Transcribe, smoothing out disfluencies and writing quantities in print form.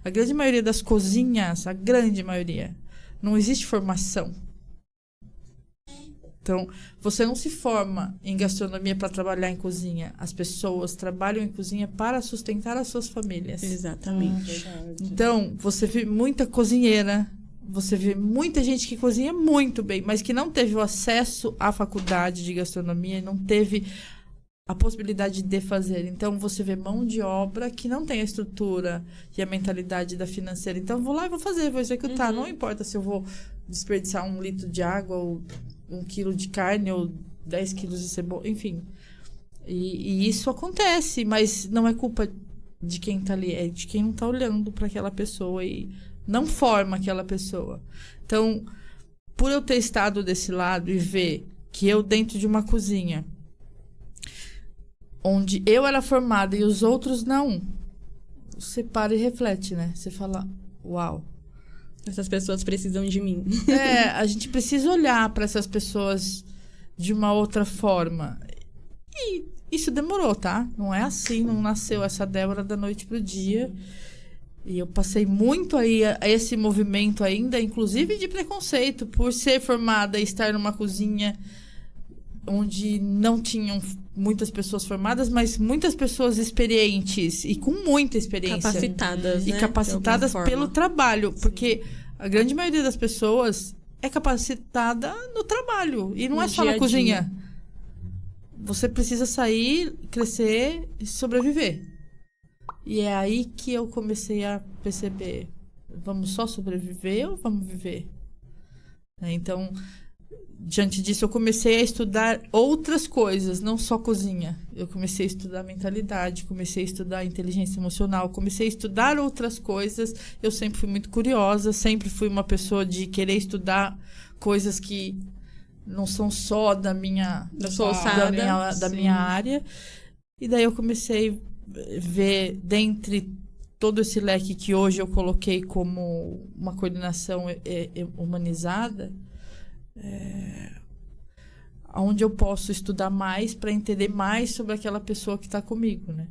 A grande maioria das cozinhas, a grande maioria, não existe formação. Então, você não se forma em gastronomia para trabalhar em cozinha. As pessoas trabalham em cozinha para sustentar as suas famílias. Exatamente. Então, você vê muita cozinheira, você vê muita gente que cozinha muito bem, mas que não teve o acesso à faculdade de gastronomia e não teve a possibilidade de fazer. Então, você vê mão de obra que não tem a estrutura e a mentalidade da financeira. Então, vou lá e vou fazer, vou executar. Não importa se eu vou desperdiçar 1 litro de água ou 1 quilo de carne ou 10 quilos de cebola, enfim. E isso acontece, mas não é culpa de quem tá ali, é de quem não tá olhando para aquela pessoa e não forma aquela pessoa. Então, por eu ter estado desse lado e ver que eu dentro de uma cozinha onde eu era formada e os outros não, você para e reflete, né? Você fala, uau. Essas pessoas precisam de mim. A gente precisa olhar para essas pessoas de uma outra forma. E isso demorou, tá? Não é assim, não nasceu essa Débora da noite pro dia. E eu passei muito aí a esse movimento ainda, inclusive de preconceito, por ser formada e estar numa cozinha onde não tinham muitas pessoas formadas, mas muitas pessoas experientes e com muita experiência. Capacitadas, e né? capacitadas pelo trabalho, porque a grande maioria das pessoas é capacitada no trabalho e não No é só dia na a cozinha. dia. Você precisa sair, crescer e sobreviver. E é aí que eu comecei a perceber, vamos só sobreviver ou vamos viver? Então, diante disso, eu comecei a estudar outras coisas, não só cozinha. Eu comecei a estudar mentalidade, comecei a estudar inteligência emocional, comecei a estudar outras coisas. Eu sempre fui muito curiosa, sempre fui uma pessoa de querer estudar coisas que não são só da minha área. E daí eu comecei a ver, dentre todo esse leque que hoje eu coloquei como uma coordenação humanizada, onde eu posso estudar mais para entender mais sobre aquela pessoa que está comigo, né?